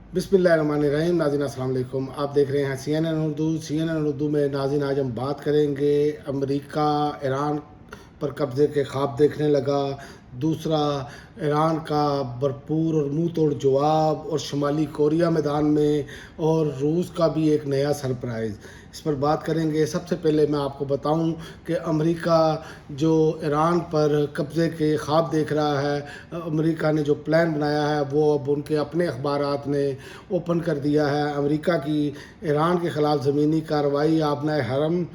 बिस्मिल्लाहिर्रहमानिर्रहीम। नाज़रीन अस्सलाम वालेकुम। आप देख रहे हैं CNN उर्दू में। नाज़रीन आज हम बात करेंगे अमेरिका ईरान पर कब्ज़े के ख्वाब देखने लगा। दूसरा, ईरान का भरपूर और मुंह तोड़ जवाब, और शुमाली कोरिया मैदान में, और रूस का भी एक नया सरप्राइज़। इस पर बात करेंगे। सबसे पहले मैं आपको बताऊं कि अमेरिका जो ईरान पर कब्ज़े के ख्वाब देख रहा है, अमेरिका ने जो प्लान बनाया है वो अब उनके अपने अखबारात ने ओपन कर दिया है। अमेरिका की ईरान के ख़िलाफ़ ज़मीनी कार्रवाई आपने हरम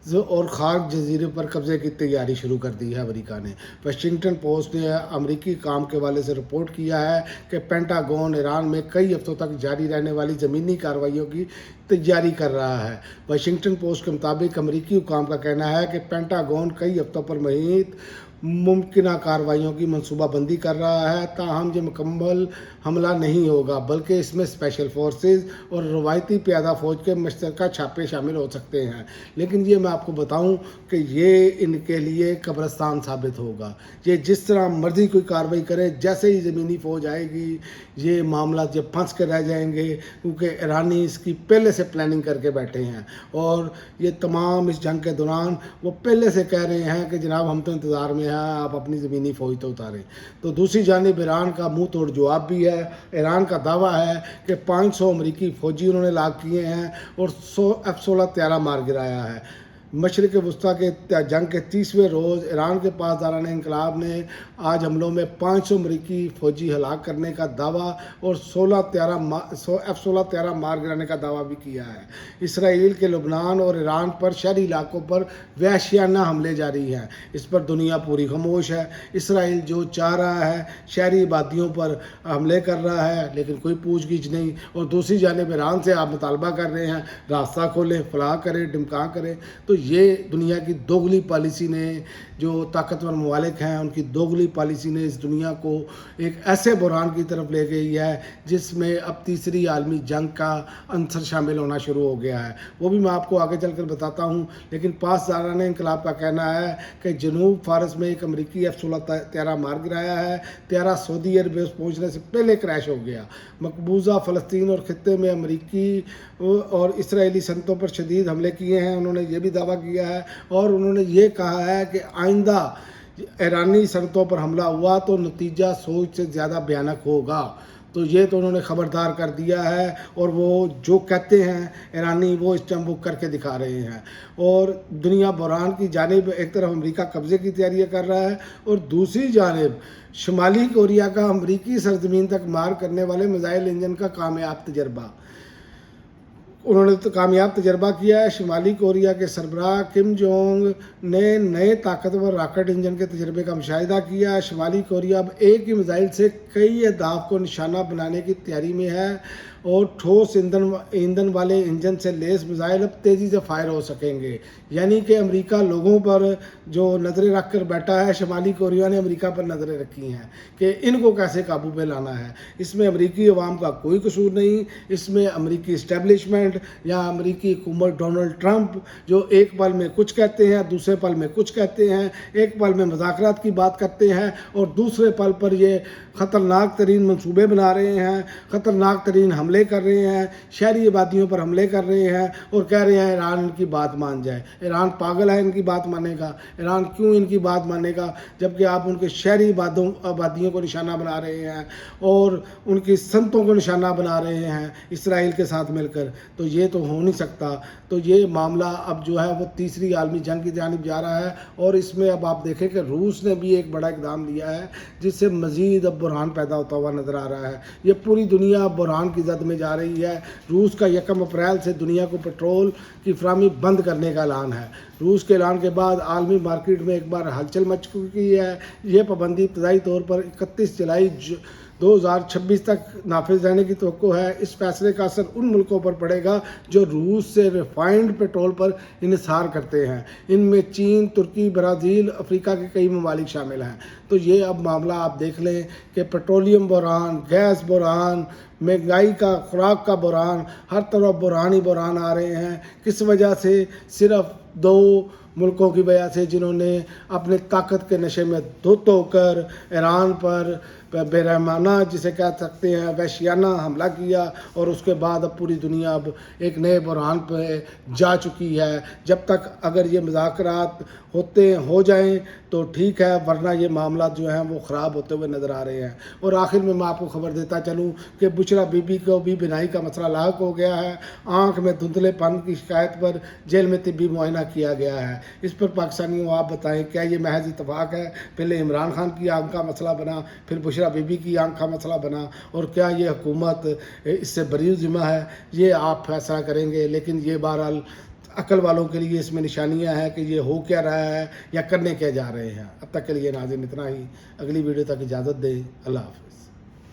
और खाक जजीरे पर कब्ज़े की तैयारी शुरू कर दी है अमेरिका ने। वाशिंगटन पोस्ट ने अमेरिकी काम के वाले से रिपोर्ट किया है कि पेंटागन ईरान में कई हफ्तों तक जारी रहने वाली ज़मीनी कार्रवाइयों की तैयारी कर रहा है। वाशिंगटन पोस्ट के मुताबिक अमेरिकी हुकाम का कहना है कि पेंटागन कई हफ्तों पर मुहित मुमकिन कार्रवाइयों की मनसूबाबंदी कर रहा है, ताहम ये मुकम्मल हमला नहीं होगा, बल्कि इसमें स्पेशल फोर्सेस और रवायती प्यादा फ़ौज के मुश्तरका छापे शामिल हो सकते हैं। लेकिन ये मैं आपको बताऊं कि ये इनके लिए कब्रिस्तान साबित होगा। ये जिस तरह मर्जी कोई कार्रवाई करे, जैसे ही ज़मीनी फ़ौज आएगी ये मामला जब फंस कर रह जाएंगे, क्योंकि ईरानी इसकी पहले से प्लानिंग करके बैठे हैं। और ये तमाम इस जंग के दौरान वो पहले से कह रहे हैं कि जनाब हम तो इंतज़ार में हैं, आप अपनी ज़मीनी फ़ौज तो उतारें। तो दूसरी जानिब ईरान का मुंह तोड़ जवाब भी है। ईरान का दावा है कि 500 अमरीकी फ़ौजी उन्होंने लाग किए हैं और 100 F-16 तैयारा मार गिराया है। मशरक़ वस्ता के जंग के 30वें रोज़ ईरान के पासदारान इनकलाब ने आज हमलों में 500 अमरीकी फ़ौजी हलाक करने का दावा और 100 F-16 तैयारा मार गिराने का दावा भी किया है। इसराइल के लबनान और ईरान पर शहरी इलाकों पर वहशियाना हमले जारी हैं। इस पर दुनिया पूरी खामोश है। इसराइल जो चाह रहा है शहरी आबादियों पर हमले कर रहा है, लेकिन कोई पूछ गिछ नहीं। और दूसरी जानिब ईरान से आप मुतालबा कर रहे हैं रास्ता खोलें, फलाह करें, डिमका करें। तो ये दुनिया की दोगली पॉलिसी ने, जो ताकतवर ममालिक हैं उनकी दोगली पॉलिसी ने इस दुनिया को एक ऐसे बुरहान की तरफ ले गई है जिसमें अब तीसरी आलमी जंग का अंसर शामिल होना शुरू हो गया है। वो भी मैं आपको आगे चलकर बताता हूँ। लेकिन पासदारान इनकलाब का कहना है कि जनूब फारस में एक अमरीकी F-16 तैयारा मार गिराया है। तैयारा सऊदी अरब पहुँचने से पहले क्रैश हो गया। मकबूजा फ़लस्तीन और ख़ित्ते में अमरीकी और इसराइली सनतों पर शदीद हमले किए हैं। उन्होंने ये भी दावा किया है और उन्होंने ये कहा है कि आइंदा ईरानी सनतों पर हमला हुआ तो नतीजा सोच से ज़्यादा भयानक होगा। तो ये तो उन्होंने ख़बरदार कर दिया है, और वो जो कहते हैं ईरानी वो इस टाइम वो करके दिखा रहे हैं। और दुनिया बुरहान की जानिब एक तरफ अमेरिका कब्ज़े की तैयारियां कर रहा है, और दूसरी जानिब शुमाली कोरिया का अमरीकी सरजमीन तक मार करने वाले मिसाइल इंजन का कामयाब तजर्बा उन्होंने तो कामयाब तजर्बा किया है। शुमाली कोरिया के सरबराह किम जोंग ने नए ताकतवर रॉकेट इंजन के तजर्बे का मुशाहिदा किया है। शुमाली कोरिया अब एक ही मिसाइल से कई अहदाफ को निशाना बनाने की तैयारी में है, और ठोस ईंधन वाले इंजन से लेस मिसाइल अब तेज़ी से फायर हो सकेंगे। यानी कि अमेरिका लोगों पर जो नज़रें रख कर बैठा है, शुमाली कोरिया ने अमेरिका पर नज़रें रखी हैं कि इनको कैसे काबू में लाना है। इसमें अमेरिकी अवाम का कोई कसूर नहीं। इसमें अमेरिकी इस्टेब्लिशमेंट या अमेरिकी हुकूमत डोनाल्ड ट्रंप जो एक पल में कुछ कहते हैं, दूसरे पल में कुछ कहते हैं, एक पल में मुज़ाकरात की बात करते हैं और दूसरे पल पर ये ख़तरनाक तरीन मंसूबे बना रहे हैं, ख़तरनाक तरीन हमले कर रहे हैं, शहरी आबादियों पर हमले कर रहे हैं, और कह रहे हैं ईरान इनकी बात मान जाए। ईरान पागल है इनकी बात मानेगा? ईरान क्यों इनकी बात मानेगा, जबकि आप उनके शहरी आबादियों को निशाना बना रहे हैं और उनकी संतों को निशाना बना रहे हैं इसराइल के साथ मिलकर। तो ये तो हो नहीं सकता। तो ये मामला अब जो है वो तीसरी आलमी जंग की जानिब जा रहा है, और इसमें अब आप देखें कि रूस ने भी एक बड़ा इक़दाम लिया है जिससे मज़ीद अब बुरहान पैदा होता हुआ नज़र आ रहा है। ये पूरी दुनिया बुरहान की जद में जा रही है। रूस का 1 अप्रैल से दुनिया को पेट्रोल की फराहमी बंद करने का ऐलान है। रूस के ऐलान के बाद आलमी मार्केट में एक बार हलचल मच चुकी है। ये पाबंदी इब्तदाई तौर पर 31 जुलाई 2026 तक नाफिज रहने की तवक्को है। इस फैसले का असर उन मुल्कों पर पड़ेगा जो रूस से रिफाइंड पेट्रोल पर इन्हिसार करते हैं। इनमें चीन, तुर्की, ब्राज़ील, अफ्रीका के कई ममालिक शामिल हैं। तो ये अब मामला आप देख लें कि पेट्रोलियम बुरहान, गैस बुरहान, महंगाई का, खुराक का बुरहान, हर तरफ बुरहान ही बुरहान आ रहे हैं। किस वजह से? सिर्फ 2 ملکوں کی وجہ سے جنہوں نے اپنے طاقت کے نشے میں دھت ہو کر ایران پر بے رحمانہ جسے کہہ سکتے ہیں وحشیانہ حملہ کیا، اور اس کے بعد اب پوری دنیا اب ایک نئے بحران پہ جا چکی ہے۔ جب تک اگر یہ مذاکرات ہو جائیں تو ٹھیک ہے، ورنہ یہ معاملات جو ہیں وہ خراب ہوتے ہوئے نظر آ رہے ہیں۔ اور آخر میں آپ کو خبر دیتا چلوں کہ بشرا بی بی کو بھی بینائی کا مسئلہ لاحق ہو گیا ہے۔ آنکھ میں دھندلے پن کی شکایت پر جیل میں طبی معائنہ کیا گیا ہے۔ اس پر پاکستانیوں آپ بتائیں، کیا یہ محض اتفاق ہے؟ پہلے عمران خان کی آنکھ کا مسئلہ بنا، پھر بشرا بی بی کی آنکھ کا مسئلہ بنا، اور کیا یہ حکومت اس سے بری ذمہ ہے؟ یہ آپ فیصلہ کریں گے، لیکن یہ بہرحال عقل والوں کے لیے اس میں نشانیاں ہیں کہ یہ ہو کیا رہا ہے یا کرنے کیا جا رہے ہیں۔ اب تک کے لیے ناظرین اتنا ہی، اگلی ویڈیو تک اجازت دیں، اللہ حافظ۔